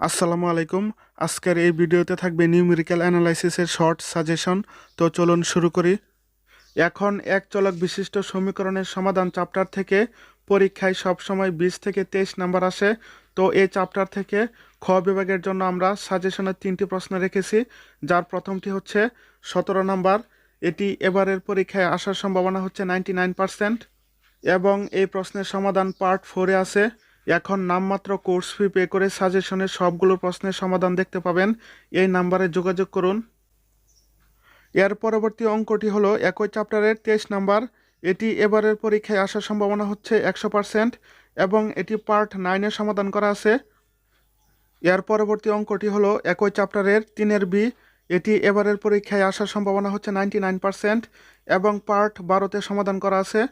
আসসালামু আলাইকুম। আজকের এই ভিডিওতে থাকবে নিউমেরিক্যাল অ্যানালাইসিসের শর্ট সাজেশন। তো চলুন শুরু করি। এখন এক চলক বিশিষ্ট সমীকরণের সমাধান চ্যাপ্টার থেকে পরীক্ষায় সবসময় 20 থেকে 23 নাম্বার আসে। তো এই চ্যাপ্টার থেকে খ বিভাগের জন্য আমরা সাজেশনের 3টি প্রশ্ন রেখেছি, যার প্রথমটি হচ্ছে 17 নাম্বার। এটি এবারের পরীক্ষায় আসার সম্ভাবনা হচ্ছে 99%, এবং এই প্রশ্নের সমাধান পার্ট 4-এ আছে। এখন নামমাত্র কোর্স ফি পে করে সাজেশনের সবগুলো প্রশ্নের সমাধান দেখতে পাবেন। এই নাম্বারে যোগাযোগ করুন। এর পরবর্তী অঙ্কটি হলো একই চ্যাপ্টারের 23 নাম্বার। এটি এবারের পরীক্ষায় আসার সম্ভাবনা হচ্ছে 100%, এবং এটি পার্ট 9-এ সমাধান করা আছে। এর পরবর্তী অঙ্কটি হলো একই চ্যাপ্টারের 3-এর বি। এটি এবারের পরীক্ষায় আসার সম্ভাবনা হচ্ছে 99%, এবং পার্ট 12-তে সমাধান করা আছে।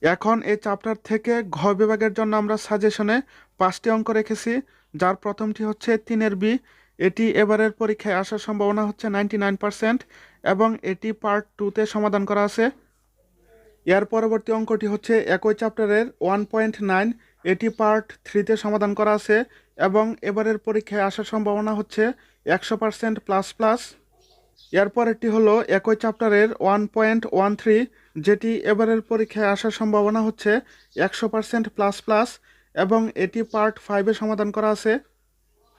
এখন এই চ্যাপ্টার থেকে ঘ বিভাগের জন্য আমরা সাজেশনে 5টি অঙ্ক রেখেছি, যার প্রথমটি হচ্ছে 3-এর বি। এটি এবারের পরীক্ষায় আসার সম্ভাবনা হচ্ছে 99%, এবং এটি পার্ট 2-তে সমাধান করা আছে। এর পরবর্তী অঙ্কটি হচ্ছে একই চ্যাপ্টারের 1.9। এটি পার্ট 3-তে সমাধান করা আছে, এবং এবারের পরীক্ষায় আসার সম্ভাবনা হচ্ছে 100% প্লাস প্লাস। এরপর একটি হলো একই চ্যাপ্টারের 1.13, যেটি এবারের পরীক্ষায় আসার সম্ভাবনা হচ্ছে 100% প্লাস প্লাস, এবং এটি পার্ট 5-এ সমাধান করা আছে।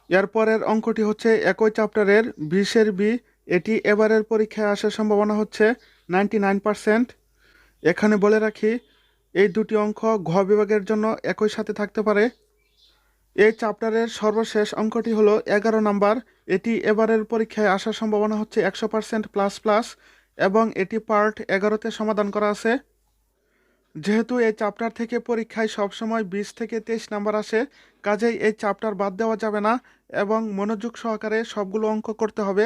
এরপরের অঙ্কটি হচ্ছে একই চ্যাপ্টারের 20-এর বি। এটি এবারের পরীক্ষায় আসার সম্ভাবনা হচ্ছে 99%। এখানে বলে রাখি, এই দুটি অঙ্ক ঘ বিভাগের জন্য একই সাথে থাকতে পারে। এই চ্যাপ্টারের সর্বশেষ অঙ্কটি হলো 11 নাম্বার। এটি এবারের পরীক্ষায় আসার সম্ভাবনা হচ্ছে 100% প্লাস প্লাস, এবং এটি পার্ট 11-তে সমাধান করা আছে। যেহেতু এই চ্যাপ্টার থেকে পরীক্ষায় সবসময় 20 থেকে 23 নাম্বার আসে, কাজেই এই চ্যাপ্টার বাদ দেওয়া যাবে না, এবং মনোযোগ সহকারে সবগুলো অঙ্ক করতে হবে।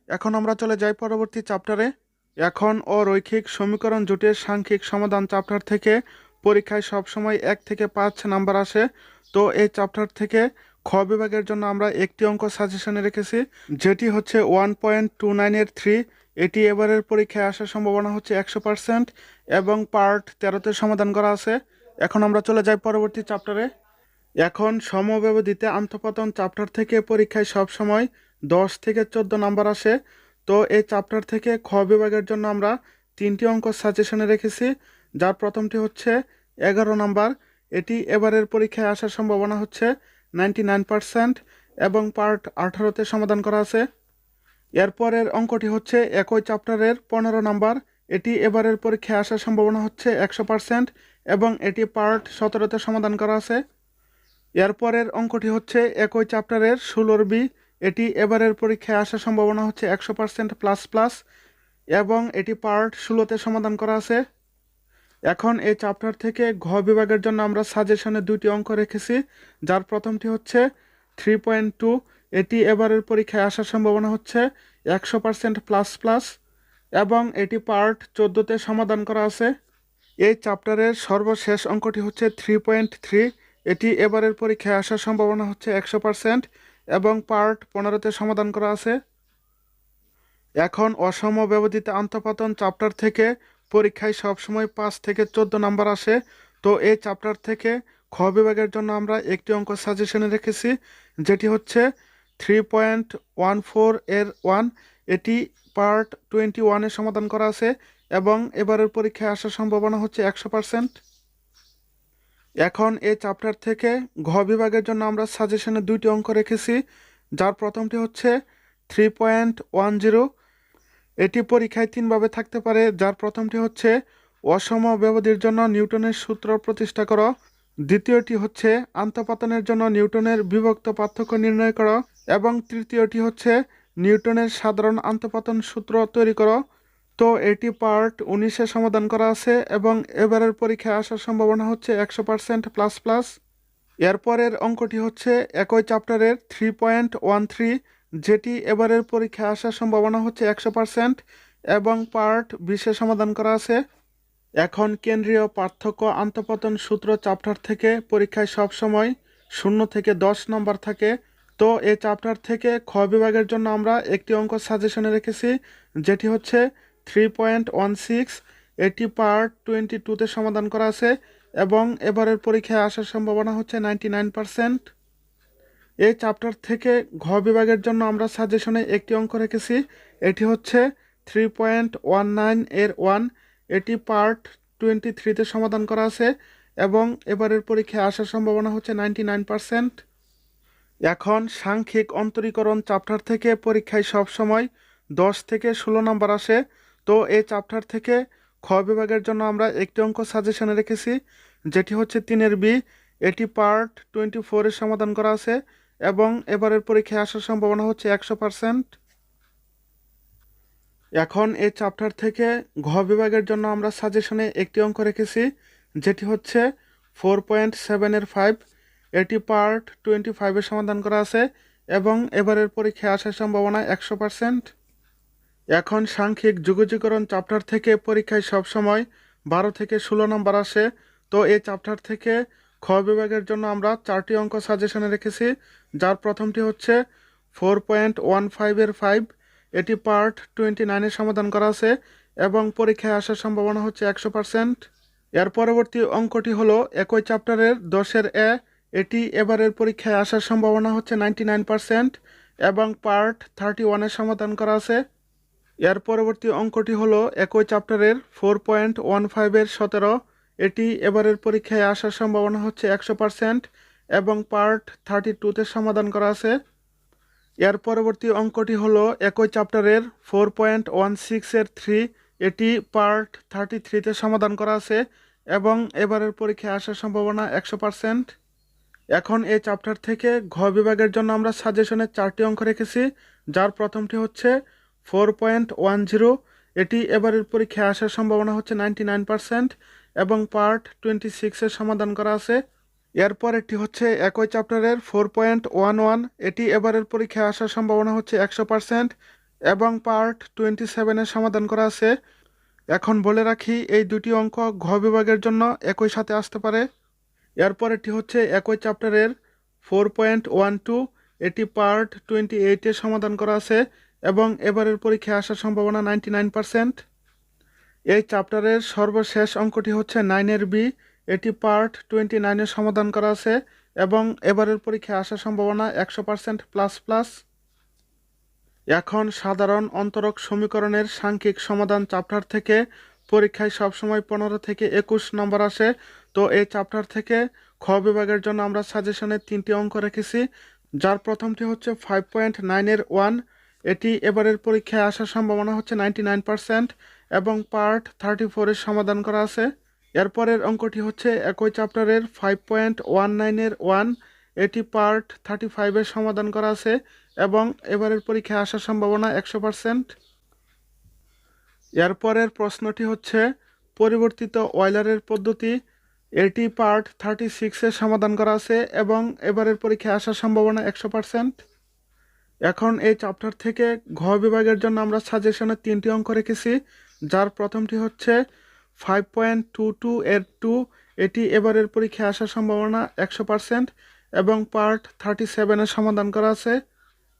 এখন আমরা চলে যাই পরবর্তী চ্যাপ্টারে। এখন অরৈখিক সমীকরণ জোটের সাংখ্যিক সমাধান চ্যাপ্টার থেকে পরীক্ষায় সবসময় 1 থেকে 5 নাম্বার আসে। তো এই চ্যাপ্টার থেকে খ বিভাগের জন্য আমরা একটি অঙ্ক সাজেশনে রেখেছি, যেটি হচ্ছে 1.29-এর 3। এটি এবারের পরীক্ষায় আসার সম্ভাবনা হচ্ছে 100%, এবং পার্ট 13-তে সমাধান করা আছে। এখন আমরা চলে যাই পরবর্তী চ্যাপ্টারে। এখন সমব্যবধিতে আন্তঃপতন চ্যাপ্টার থেকে পরীক্ষায় সবসময় 10 থেকে 14 নাম্বার আসে। তো এই চ্যাপ্টার থেকে খ বিভাগের জন্য আমরা 3টি অঙ্ক সাজেশনে রেখেছি, যার প্রথমটি হচ্ছে 11 নাম্বার। এটি এবারের পরীক্ষায় আসার সম্ভাবনা হচ্ছে 99%, এবং পার্ট 18-তে সমাধান করা আছে। এরপরের অঙ্কটি হচ্ছে একই চ্যাপ্টারের 15 নাম্বার। এটি এবারের পরীক্ষায় আসার সম্ভাবনা হচ্ছে 100%, এবং এটি পার্ট 17-তে সমাধান করা আছে। এরপরের অঙ্কটি হচ্ছে একই চ্যাপ্টারের 16-র বি। এটি এবারের পরীক্ষায় আসার সম্ভাবনা হচ্ছে 100% প্লাস প্লাস, এবং এটি পার্ট 16-তে সমাধান করা আছে। এখন এই চ্যাপ্টার থেকে ঘ বিভাগের জন্য আমরা সাজেশনে 2টি অঙ্ক রেখেছি, যার প্রথমটি হচ্ছে 3.2। এটি এবারের পরীক্ষায় আসার সম্ভাবনা হচ্ছে 100% প্লাস প্লাস, এবং এটি পার্ট 14-তে সমাধান করা আছে। এই চ্যাপ্টারের সর্বশেষ অঙ্কটি হচ্ছে 3.3। এটি এবারের পরীক্ষায় আসার সম্ভাবনা হচ্ছে 100%, এবং পার্ট 15-তে সমাধান করা আছে। এখন অসমব্যবধিত আন্তঃপতন চ্যাপ্টার থেকে পরীক্ষায় সবসময় 5 থেকে 14 নাম্বার আসে। তো এই চ্যাপ্টার থেকে খ বিভাগের জন্য আমরা একটি অঙ্ক সাজেশনে রেখেছি, যেটি হচ্ছে 3.14-এর 1। এটি পার্ট 21-এ সমাধান করা আছে, এবং এবারের পরীক্ষায় আসার সম্ভাবনা হচ্ছে 100%। এখন এই চ্যাপ্টার থেকে ঘ বিভাগের জন্য আমরা সাজেশনে 2টি অঙ্ক রেখেছি, যার প্রথমটি হচ্ছে 3.10। এটি পরীক্ষায় 3ভাবে থাকতে পারে, যার প্রথমটি হচ্ছে অসম ব্যবধির জন্য নিউটনের সূত্র প্রতিষ্ঠা করো। দ্বিতীয়টি হচ্ছে আন্তঃপতনের জন্য নিউটনের বিভক্ত পার্থক্য নির্ণয় করো, এবং তৃতীয়টি হচ্ছে নিউটনের সাধারণ আন্তঃপতন সূত্র তৈরি করো। তো এটি পার্ট 19-এ সমাধান করা আছে, এবং এবারের পরীক্ষায় আসার সম্ভাবনা হচ্ছে 100% প্লাস প্লাস। এরপরের অঙ্কটি হচ্ছে একই চ্যাপ্টারের 3.13, যেটি এবারের পরীক্ষায় আসার সম্ভাবনা হচ্ছে 100%, এবং পার্ট 20-এ সমাধান করা আছে। এখন কেন্দ্রীয় পার্থক্য আন্তঃপতন সূত্র চ্যাপ্টার থেকে পরীক্ষায় সবসময় 0 থেকে 10 নম্বর থাকে। তো এই চ্যাপ্টার থেকে খ বিভাগের জন্য আমরা একটি অঙ্ক সাজেশনে রেখেছি, যেটি হচ্ছে 3.16। এটি পার্ট 22-তে সমাধান করা আছে, এবং এবারের পরীক্ষায় আসার সম্ভাবনা হচ্ছে 99%। এই চ্যাপ্টার থেকে ঘ বিভাগের জন্য আমরা সাজেশনে একটি অঙ্ক রেখেছি। এটি হচ্ছে 3.19 এর 1। এটি পার্ট 23-তে সমাধান করা আছে এবং এবারের পরীক্ষায় আসার সম্ভাবনা হচ্ছে 99%। এখন সাংখ্যিক অন্তরীকরণ চ্যাপ্টার থেকে পরীক্ষায় সবসময় 10 থেকে 16 নম্বর আসে। তো এই চ্যাপ্টার থেকে খ বিভাগের জন্য আমরা একটি অঙ্ক সাজেশনে রেখেছি, যেটি হচ্ছে 3-এর বি। এটি পার্ট 24-এর সমাধান করা আছে এবং এবারের পরীক্ষায় আসার সম্ভাবনা হচ্ছে 100%। এখন এই চ্যাপ্টার থেকে ঘ বিভাগের জন্য আমরা সাজেশনে একটি অঙ্ক রেখেছি, যেটি হচ্ছে 4.7-এর 5। এটি পার্ট 25-এর সমাধান করা আছে এবং এবারের পরীক্ষায় আসার সম্ভাবনা 100%। এখন সাংখ্যিক যুগজীকরণ চ্যাপ্টার থেকে পরীক্ষায় সবসময় 12 থেকে 16 নম্বর আসে। তো এই চ্যাপ্টার থেকে খ বিভাগের জন্য আমরা 4টি অঙ্ক সাজেশনে রেখেছি, যার প্রথমটি হচ্ছে 4.15-এর 5। এটি পার্ট 29-এর সমাধান করা আছে এবং পরীক্ষায় আসার সম্ভাবনা হচ্ছে 100%। এর পরবর্তী অঙ্কটি হলো একই চ্যাপ্টারের 10-এর এ। এটি এবারের পরীক্ষায় আসার সম্ভাবনা হচ্ছে 99% এবং পার্ট 31-এর সমাধান করা আছে। এর পরবর্তী অঙ্কটি হলো একই চ্যাপ্টারের 4.15-এর 17। এটি এবারের পরীক্ষায় আসার সম্ভাবনা হচ্ছে 100% এবং পার্ট 32-তে সমাধান করা আছে। এর পরবর্তী অঙ্কটি হলো একই চ্যাপ্টারের 4.16-এর 3। এটি পার্ট 33-তে সমাধান করা আছে এবং এবারের পরীক্ষায় আসার সম্ভাবনা 100%। এখন এই চ্যাপ্টার থেকে ঘ বিভাগের জন্য আমরা সাজেশনের 4টি অঙ্ক রেখেছি, যার প্রথমটি হচ্ছে 4.10। এটি এবারের পরীক্ষায় আসার সম্ভাবনা হচ্ছে 99% এবং পার্ট 26-এর সমাধান করা আছে। এরপর একটি হচ্ছে একই চ্যাপ্টারের 4.11। এটি এবারের পরীক্ষায় আসার সম্ভাবনা হচ্ছে 100% এবং পার্ট 27-এর সমাধান করা আছে। এখন বলে রাখি, এই দুটি অঙ্ক ঘ বিভাগের জন্য একই সাথে আসতে পারে। এরপর এটি হচ্ছে একই চ্যাপ্টারের 4.12। এটি পার্ট 28-এর সমাধান করা আছে এবং এবারের পরীক্ষায় আসার সম্ভাবনা 99%। এই চ্যাপ্টারের সর্বশেষ অঙ্কটি হচ্ছে 9-এর বি। এটি পার্ট 29-এর সমাধান করা আছে এবং এবারের পরীক্ষায় আসার সম্ভাবনা 100% প্লাস প্লাস। এখন সাধারণ অন্তরক সমীকরণের সাংখ্যিক সমাধান চ্যাপ্টার থেকে পরীক্ষায় সবসময় 15 থেকে 21 নম্বর আসে। তো এই চ্যাপ্টার থেকে খ বিভাগের জন্য আমরা সাজেশনে 3টি অঙ্ক রেখেছি, যার প্রথমটি হচ্ছে 5.9-এর 1। এটি এবারের পরীক্ষায় আসার সম্ভাবনা হচ্ছে 99% এবং পার্ট 34-এর সমাধান করা আছে। এরপরের অঙ্কটি হচ্ছে একই চ্যাপ্টারের 5.19-এর 1। এটি পার্ট 35-এর সমাধান করা আছে এবং এবারের পরীক্ষায় আসার সম্ভাবনা 100%। এরপরের প্রশ্নটি হচ্ছে পরিবর্তিত অয়লারের পদ্ধতি। এটি পার্ট 36-এর সমাধান করা আছে এবং এবারের পরীক্ষায় আসার সম্ভাবনা 100%। এখন এই চ্যাপ্টার থেকে ঘ বিভাগের জন্য আমরা সাজেশনে 3টি অঙ্ক রেখেছি, যার প্রথমটি হচ্ছে 5.22-এর 2। এটি এবারের পরীক্ষায় আসার সম্ভাবনা 100% এবং পার্ট 37-এর সমাধান করা আছে।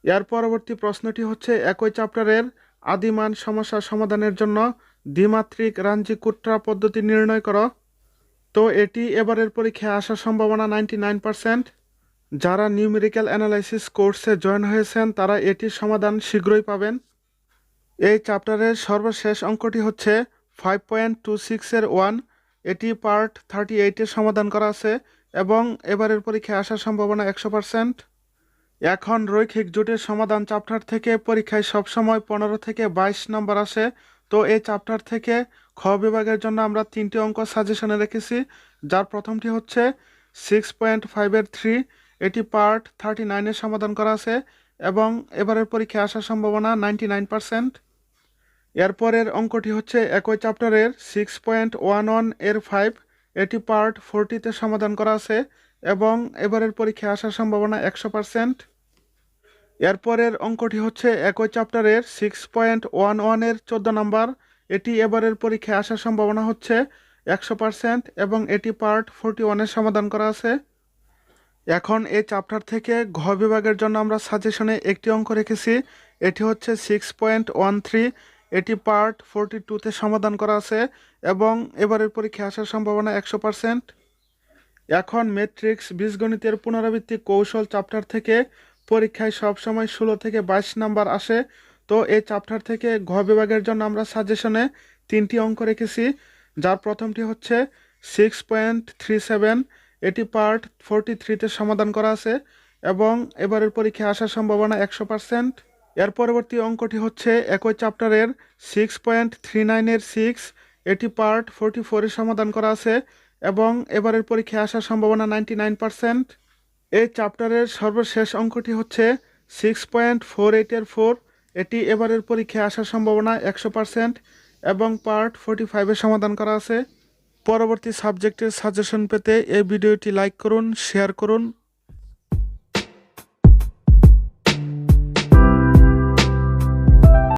এর পরবর্তী প্রশ্নটি হচ্ছে একই চ্যাপ্টারের আদিমান সমস্যা সমাধানের জন্য দ্বিমাত্রিক রাঞ্জি-কুট্রা পদ্ধতি নির্ণয় করো। তো এটি এবারের পরীক্ষায় আসার সম্ভাবনা 99%। যারা নিউমেরিক্যাল অ্যানালাইসিস কোর্সে জয়েন হয়েছেন তারা এটির সমাধান শীঘ্রই পাবেন। এই চ্যাপ্টারের সর্বশেষ অঙ্কটি হচ্ছে 5.26-এর 1। এটি পার্ট 38-এর সমাধান করা আছে এবং এবারের পরীক্ষায় আসার সম্ভাবনা 100%। এখন রৈখিক জোটের সমাধান চ্যাপ্টার থেকে পরীক্ষায় সবসময় 15 থেকে 22 নম্বর আসে। তো এই চ্যাপ্টার থেকে খ বিভাগের জন্য আমরা 3টি অঙ্ক সাজেশনে রেখেছি, যার প্রথমটি হচ্ছে 6.5-এর 3। এটি পার্ট 39-এর সমাধান করা আছে এবং এবারের পরীক্ষায় আসার সম্ভাবনা 99%। এরপরের অঙ্কটি হচ্ছে একই চ্যাপ্টারের 6.11-এর 5। এটি পার্ট 40-তে সমাধান করা আছে এবং এবারের পরীক্ষায় আসার সম্ভাবনা 100%। এরপরের অঙ্কটি হচ্ছে একই চ্যাপ্টারের 6.11-এর 14 নম্বর। এটি এবারের পরীক্ষায় আসার সম্ভাবনা হচ্ছে 100% এবং এটি পার্ট 41-এর সমাধান করা আছে। এখন এই চ্যাপ্টার থেকে ঘ বিভাগের জন্য আমরা সাজেশনে একটি অঙ্ক রেখেছি, এটি হচ্ছে 6.13। এটি পার্ট 42-তে সমাধান করা আছে এবং এবারের পরীক্ষায় আসার সম্ভাবনা 100%। এখন ম্যাট্রিক্স বীজগণিতের পুনরাবৃত্তি কৌশল চ্যাপ্টার থেকে পরীক্ষায় সবসময় 16 থেকে 22 নাম্বার আসে। তো এই চ্যাপ্টার থেকে ঘ বিভাগের জন্য আমরা সাজেশনে 3টি অঙ্ক রেখেছি, যার প্রথমটি হচ্ছে 6.37, এটি পার্ট 43-তে সমাধান করা আছে এবং এবারের পরীক্ষায় আসার সম্ভাবনা 100%। এর পরবর্তী অঙ্কটি হচ্ছে একই চ্যাপ্টারের 6.39-এর 6, এটি পার্ট 44-এ সমাধান করা আছে এবং এবারের পরীক্ষায় আসার সম্ভাবনা 99%। এই চ্যাপ্টারের সর্বশেষ অঙ্কটি হচ্ছে 6.48-এর 4, এটি এবারের পরীক্ষায় আসার সম্ভাবনা 100% এবং পার্ট 45-এ সমাধান করা আছে। পরবর্তী সাবজেক্টের সাজেশন পেতে এই ভিডিওটি লাইক করুন, শেয়ার করুন